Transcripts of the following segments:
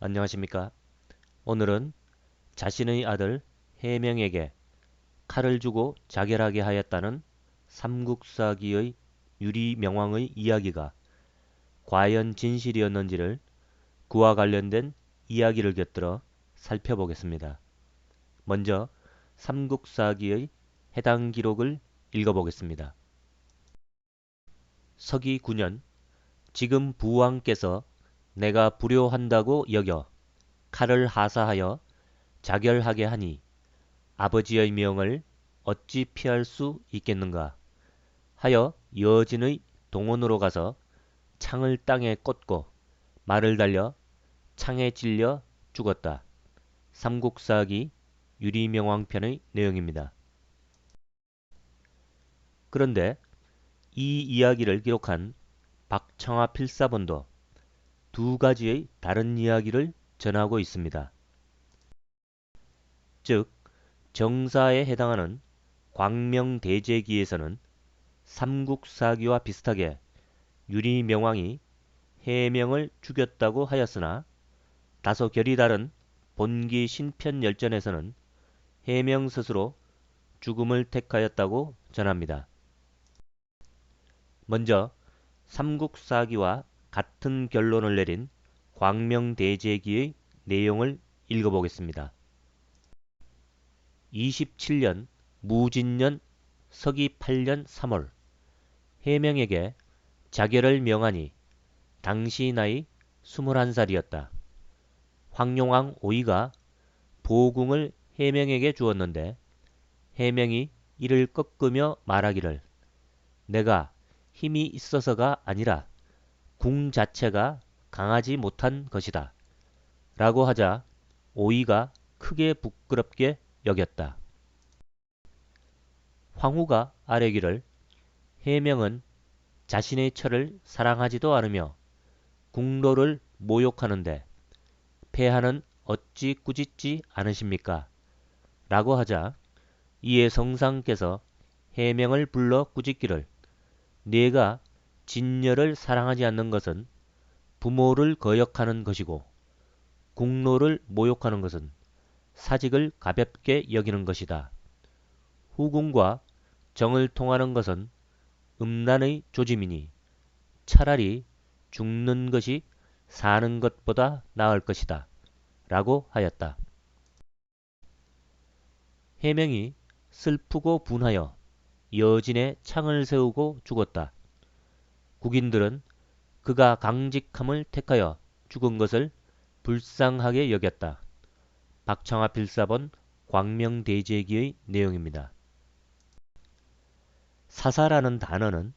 안녕하십니까? 오늘은 자신의 아들 해명에게 칼을 주고 자결하게 하였다는 삼국사기의 유리명왕의 이야기가 과연 진실이었는지를 그와 관련된 이야기를 곁들여 살펴보겠습니다. 먼저 삼국사기의 해당 기록을 읽어보겠습니다. 서기 9년 지금 부왕께서 내가 불효한다고 여겨 칼을 하사하여 자결하게 하니 아버지의 명을 어찌 피할 수 있겠는가 하여 여진의 동원으로 가서 창을 땅에 꽂고 말을 달려 창에 찔려 죽었다. 삼국사기 유리명왕편의 내용입니다. 그런데 이 이야기를 기록한 박청아 필사본도 두 가지의 다른 이야기를 전하고 있습니다. 즉 정사에 해당하는 광명대제기에서는 삼국사기와 비슷하게 유리명왕이 해명을 죽였다고 하였으나 다소 결이 다른 본기 신편열전에서는 해명 스스로 죽음을 택하였다고 전합니다. 먼저 삼국사기와 같은 결론을 내린 광명대제기의 내용을 읽어보겠습니다. 27년 무진년 서기 8년 3월 해명에게 자결을 명하니 당시 나이 21살이었다. 황룡왕 오이가 보궁을 해명에게 주었는데 해명이 이를 꺾으며 말하기를 내가 힘이 있어서가 아니라 궁 자체가 강하지 못한 것이다. 라고 하자 오이가 크게 부끄럽게 여겼다. 황후가 아뢰기를 해명은 자신의 처를 사랑하지도 않으며 궁로를 모욕하는데 폐하는 어찌 꾸짖지 않으십니까? 라고 하자 이에 성상께서 해명을 불러 꾸짖기를 네가 진녀를 사랑하지 않는 것은 부모를 거역하는 것이고 궁로를 모욕하는 것은 사직을 가볍게 여기는 것이다. 후궁과 정을 통하는 것은 음란의 조짐이니 차라리 죽는 것이 사는 것보다 나을 것이다. 라고 하였다. 해명이 슬프고 분하여 여진에 창을 세우고 죽었다. 국인들은 그가 강직함을 택하여 죽은 것을 불쌍하게 여겼다. 박청아 필사본 광명대제기의 내용입니다. 사사라는 단어는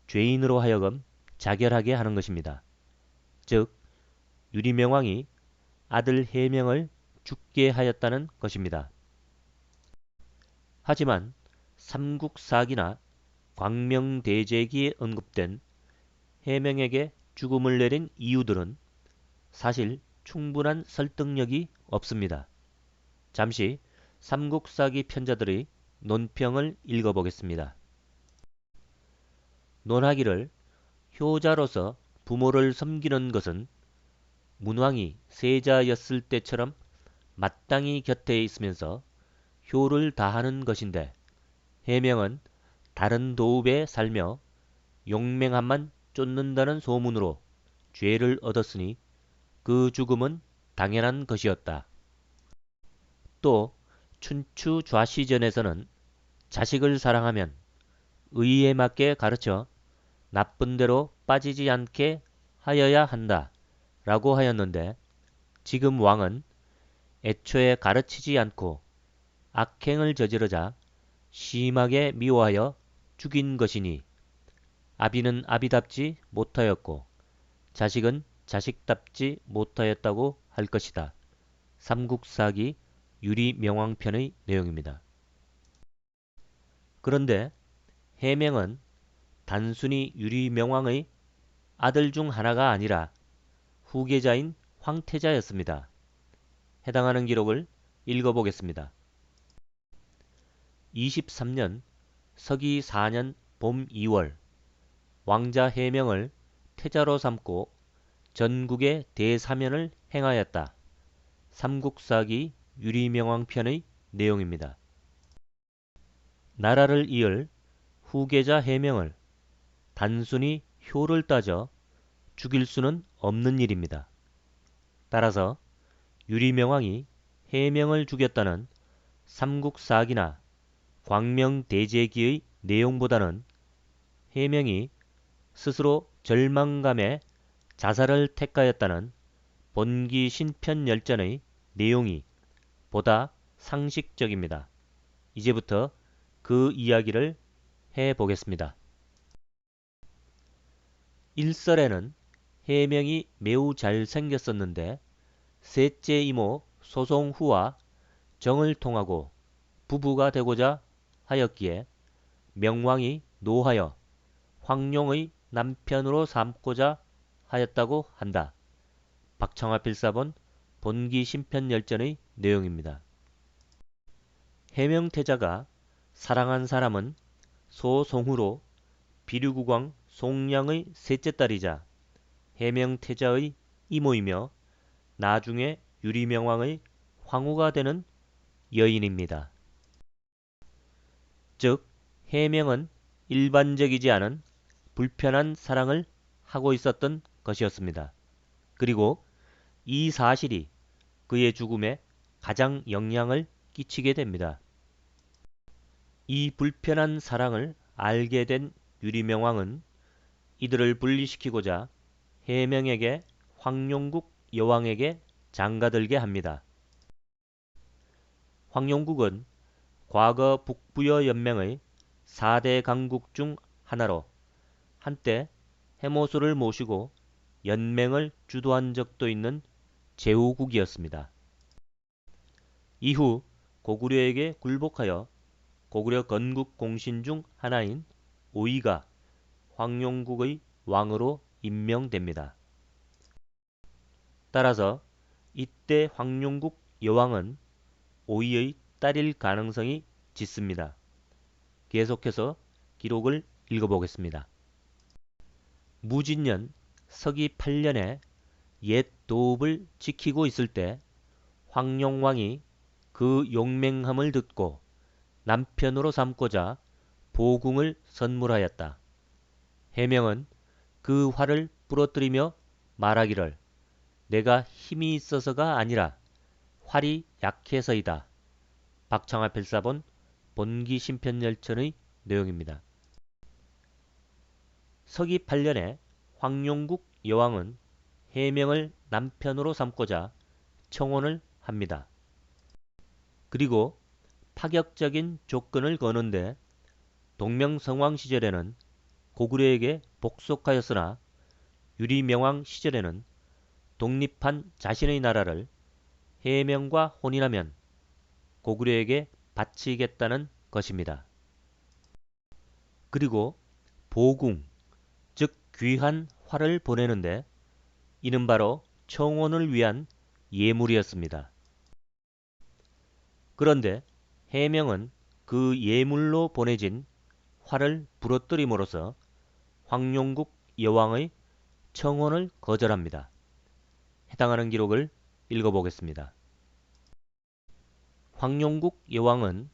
죄인으로 하여금 자결하게 하는 것입니다. 즉 유리명왕이 아들 해명을 죽게 하였다는 것입니다. 하지만 삼국사기나 광명대제기에 언급된 해명에게 죽음을 내린 이유들은 사실 충분한 설득력이 없습니다. 잠시 삼국사기 편자들의 논평을 읽어보겠습니다. 논하기를 효자로서 부모를 섬기는 것은 문왕이 세자였을 때처럼 마땅히 곁에 있으면서 효를 다하는 것인데 해명은 다른 도읍에 살며 용맹함만 쫓는다는 소문으로 죄를 얻었으니 그 죽음은 당연한 것이었다. 또 춘추 좌시전에서는 자식을 사랑하면 의에 맞게 가르쳐 나쁜 대로 빠지지 않게 하여야 한다 라고 하였는데 지금 왕은 애초에 가르치지 않고 악행을 저지르자 심하게 미워하여 죽인 것이니 아비는 아비답지 못하였고 자식은 자식답지 못하였다고 할 것이다. 삼국사기 유리명왕편의 내용입니다. 그런데 해명은 단순히 유리명왕의 아들 중 하나가 아니라 후계자인 황태자였습니다. 해당하는 기록을 읽어보겠습니다. 23년 서기 4년 봄 2월 왕자 해명을 태자로 삼고 전국에 대사면을 행하였다. 삼국사기 유리명왕편의 내용입니다. 나라를 이을 후계자 해명을 단순히 효를 따져 죽일 수는 없는 일입니다. 따라서 유리명왕이 해명을 죽였다는 삼국사기나 광명대제기의 내용보다는 해명이 스스로 절망감에 자살을 택하였다는 본기신편열전의 내용이 보다 상식적입니다. 이제부터 그 이야기를 해보겠습니다. 일설에는 해명이 매우 잘생겼었는데 셋째 이모 소송후와 정을 통하고 부부가 되고자 하였기에 명왕이 노하여 황룡의 남편으로 삼고자 하였다고 한다. 박청아 필사본 본기신편열전의 내용입니다. 해명태자가 사랑한 사람은 소송후로 비류국왕 송량의 셋째 딸이자 해명태자의 이모이며 나중에 유리명왕의 황후가 되는 여인입니다. 즉 해명은 일반적이지 않은 불편한 사랑을 하고 있었던 것이었습니다. 그리고 이 사실이 그의 죽음에 가장 영향을 끼치게 됩니다. 이 불편한 사랑을 알게 된 유리명왕은 이들을 분리시키고자 해명에게 황룡국 여왕에게 장가들게 합니다. 황룡국은 과거 북부여 연맹의 4대 강국 중 하나로 한때 해모수를 모시고 연맹을 주도한 적도 있는 제후국이었습니다. 이후 고구려에게 굴복하여 고구려 건국 공신 중 하나인 오이가 황룡국의 왕으로 임명됩니다. 따라서 이때 황룡국 여왕은 오이의 딸일 가능성이 짙습니다. 계속해서 기록을 읽어보겠습니다. 무진년 서기 8년에 옛 도읍을 지키고 있을 때 황룡왕이 그 용맹함을 듣고 남편으로 삼고자 보궁을 선물하였다. 해명은 그 화를 부러뜨리며 말하기를 내가 힘이 있어서가 아니라 활이 약해서이다. 박청아 필사본 본기신편열전의 내용입니다. 서기 8년에 황룡국 여왕은 해명을 남편으로 삼고자 청혼을 합니다. 그리고 파격적인 조건을 거는데 동명성왕 시절에는 고구려에게 복속하였으나 유리명왕 시절에는 독립한 자신의 나라를 해명과 혼인하면 고구려에게 바치겠다는 것입니다. 그리고 보궁, 즉 귀한 활을 보내는데 이는 바로 청혼을 위한 예물이었습니다. 그런데 해명은 그 예물로 보내진 활을 부러뜨림으로써 황룡국 여왕의 청혼을 거절합니다. 해당하는 기록을 읽어보겠습니다. 황룡국 여왕은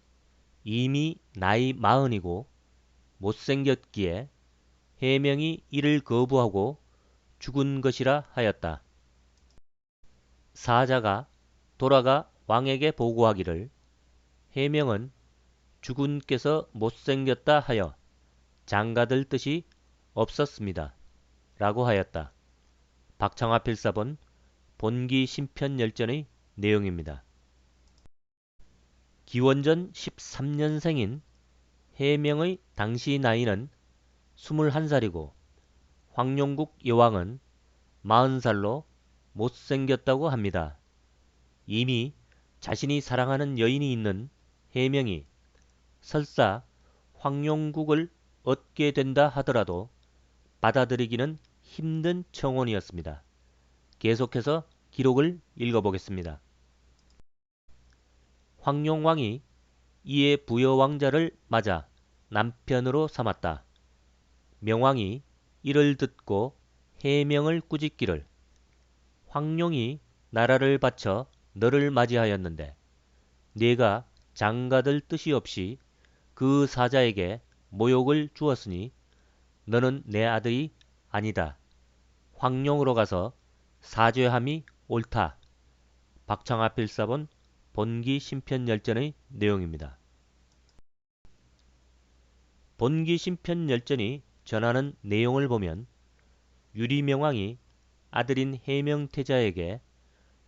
이미 나이 40이고 못생겼기에 해명이 이를 거부하고 죽은 것이라 하였다. 사자가 돌아가 왕에게 보고하기를 해명은 주군께서 못생겼다 하여 장가들 뜻이 없었습니다. 라고 하였다. 박청아 필사본 본기신편열전의 내용입니다. 기원전 13년생인 해명의 당시 나이는 21살이고 황룡국 여왕은 40살로 못생겼다고 합니다. 이미 자신이 사랑하는 여인이 있는 해명이 설사 황룡국을 얻게 된다 하더라도 받아들이기는 힘든 청혼이었습니다. 계속해서 기록을 읽어보겠습니다. 황룡왕이 이에 부여왕자를 맞아 남편으로 삼았다. 명왕이 이를 듣고 해명을 꾸짖기를 황룡이 나라를 바쳐 너를 맞이하였는데 네가 장가들 뜻이 없이 그 사자에게 모욕을 주었으니 너는 내 아들이 아니다. 황룡으로 가서 사죄함이 옳다. 박창하 필사본 본기 심편열전의 내용입니다. 본기 심편열전이 전하는 내용을 보면 유리명왕이 아들인 해명태자에게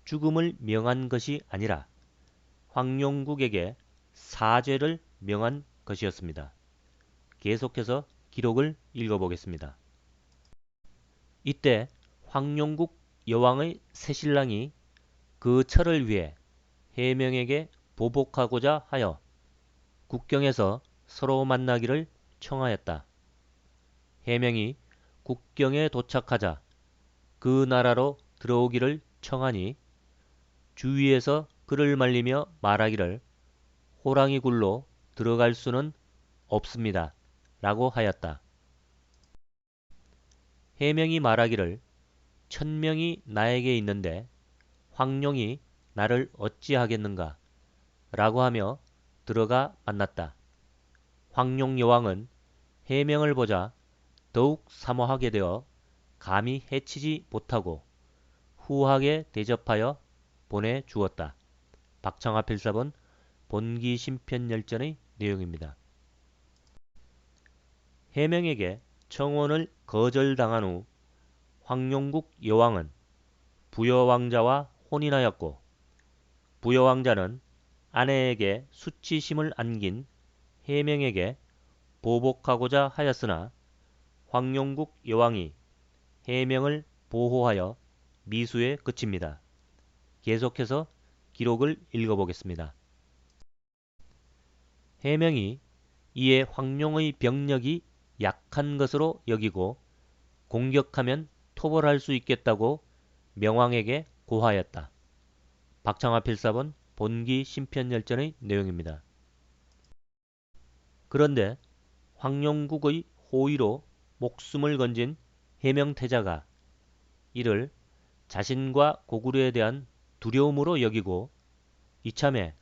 죽음을 명한 것이 아니라 황룡국에게 사죄를 명한 것이었습니다. 계속해서 기록을 읽어보겠습니다. 이때 황룡국 여왕의 새신랑이 그 철을 위해 해명에게 보복하고자 하여 국경에서 서로 만나기를 청하였다. 해명이 국경에 도착하자 그 나라로 들어오기를 청하니 주위에서 그를 말리며 말하기를 호랑이 굴로 들어갈 수는 없습니다. 라고 하였다. 해명이 말하기를 1000명이 나에게 있는데 황룡이 나를 어찌하겠는가? 라고 하며 들어가 만났다. 황룡 여왕은 해명을 보자 더욱 사모하게 되어 감히 해치지 못하고 후하게 대접하여 보내주었다. 박창하 필사본 본기 심편열전의 내용입니다. 해명에게 청혼을 거절당한 후 황룡국 여왕은 부여왕자와 혼인하였고 부여왕자는 아내에게 수치심을 안긴 해명에게 보복하고자 하였으나 황룡국 여왕이 해명을 보호하여 미수에 그칩니다. 계속해서 기록을 읽어보겠습니다. 해명이 이에 황룡의 병력이 약한 것으로 여기고 공격하면 토벌할 수 있겠다고 명왕에게 고하였다. 박창하 필사본 본기 심편열전의 내용입니다. 그런데 황룡국의 호의로 목숨을 건진 해명태자가 이를 자신과 고구려에 대한 두려움으로 여기고 이참에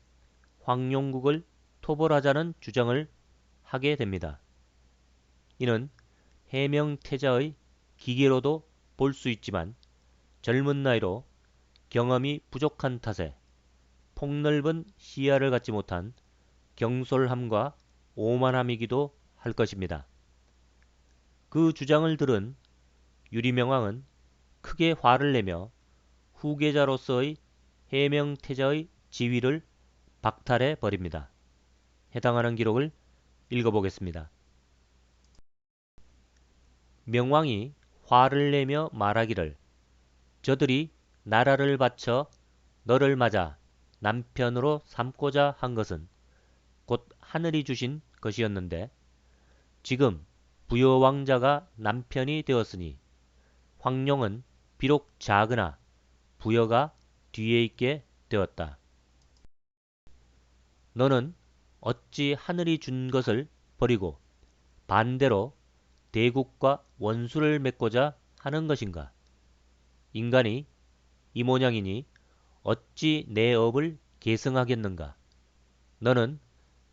황룡국을 토벌하자는 주장을 하게 됩니다. 이는 해명태자의 기계로도 볼 수 있지만 젊은 나이로 경험이 부족한 탓에 폭넓은 시야를 갖지 못한 경솔함과 오만함이기도 할 것입니다. 그 주장을 들은 유리명왕은 크게 화를 내며 후계자로서의 해명태자의 지위를 박탈해 버립니다. 해당하는 기록을 읽어보겠습니다. 명왕이 화를 내며 말하기를 저들이 나라를 바쳐 너를 맞아 남편으로 삼고자 한 것은 곧 하늘이 주신 것이었는데 지금 부여왕자가 남편이 되었으니 황룡은 비록 작으나 부여가 뒤에 있게 되었다. 너는 어찌 하늘이 준 것을 버리고 반대로 대국과 원수를 맺고자 하는 것인가? 인간이 이 모양이니 어찌 내 업을 계승하겠는가? 너는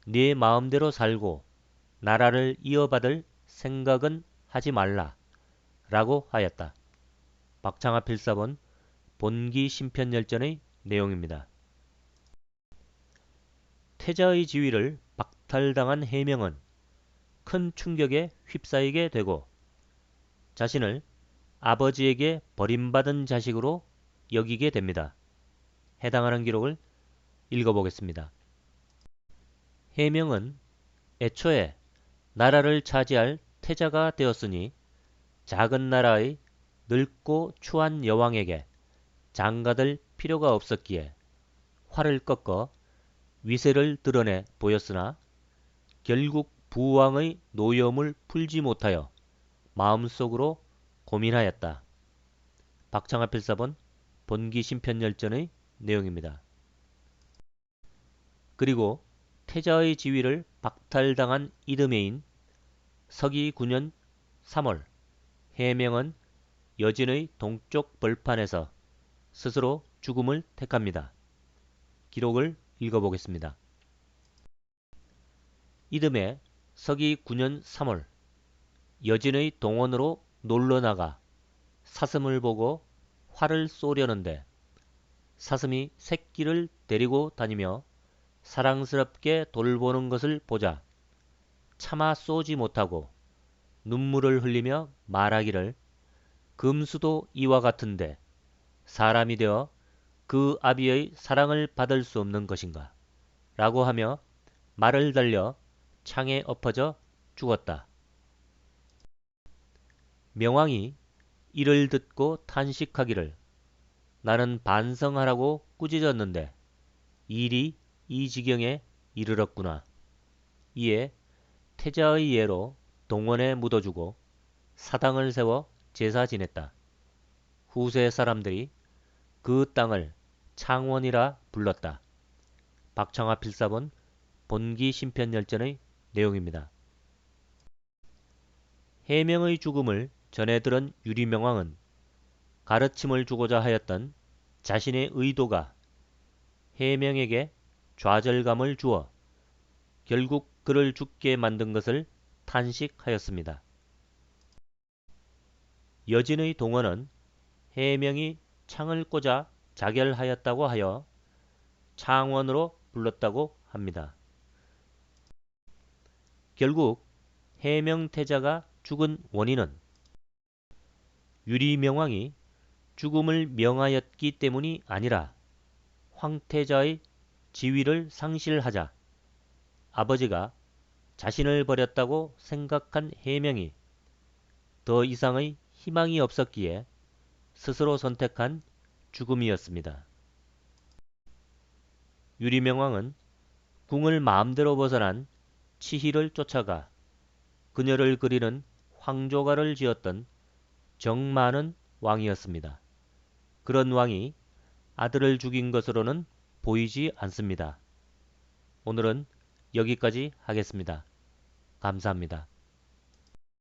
네 마음대로 살고 나라를 이어받을 생각은 하지 말라. 라고 하였다. 박창하 필사본 본기 심편열전의 내용입니다. 태자의 지위를 박탈당한 해명은 큰 충격에 휩싸이게 되고 자신을 아버지에게 버림받은 자식으로 여기게 됩니다. 해당하는 기록을 읽어보겠습니다. 해명은 애초에 나라를 차지할 태자가 되었으니 작은 나라의 늙고 추한 여왕에게 장가들 필요가 없었기에 활을 꺾어 위세를 드러내 보였으나 결국 부왕의 노여움을 풀지 못하여 마음속으로 고민하였다. 박창하 필사본 본기 심편열전의 내용입니다. 그리고 태자의 지위를 박탈당한 이듬해인 서기 9년 3월 해명은 여진의 동쪽 벌판에서 스스로 죽음을 택합니다. 기록을 읽어보겠습니다. 이듬해 서기 9년 3월 여진의 동원으로 놀러나가 사슴을 보고 활을 쏘려는데 사슴이 새끼를 데리고 다니며 사랑스럽게 돌보는 것을 보자 차마 쏘지 못하고 눈물을 흘리며 말하기를 금수도 이와 같은데 사람이 되어 그 아비의 사랑을 받을 수 없는 것인가 라고 하며 말을 달려 창에 엎어져 죽었다. 명왕이 이를 듣고 탄식하기를 나는 반성하라고 꾸짖었는데 일이 이 지경에 이르렀구나. 이에 태자의 예로 동원에 묻어주고 사당을 세워 제사 지냈다. 후세 사람들이 그 땅을 창원이라 불렀다. 박청아 필사본 본기 심편열전의 내용입니다. 해명의 죽음을 전해 들은 유리명왕은 가르침을 주고자 하였던 자신의 의도가 해명에게 좌절감을 주어 결국 그를 죽게 만든 것을 탄식하였습니다. 여진의 동원은 해명이 창을 꽂아 자결하였다고 하여 창원으로 불렀다고 합니다. 결국 해명태자가 죽은 원인은 유리명왕이 죽음을 명하였기 때문이 아니라 황태자의 지위를 상실하자 아버지가 자신을 버렸다고 생각한 해명이 더 이상의 희망이 없었기에 스스로 선택한 죽음이었습니다. 유리명왕은 궁을 마음대로 벗어난 치희를 쫓아가 그녀를 그리는 황조가를 지었던 정 많은 왕이었습니다. 그런 왕이 아들을 죽인 것으로는 보이지 않습니다. 오늘은 여기까지 하겠습니다. 감사합니다.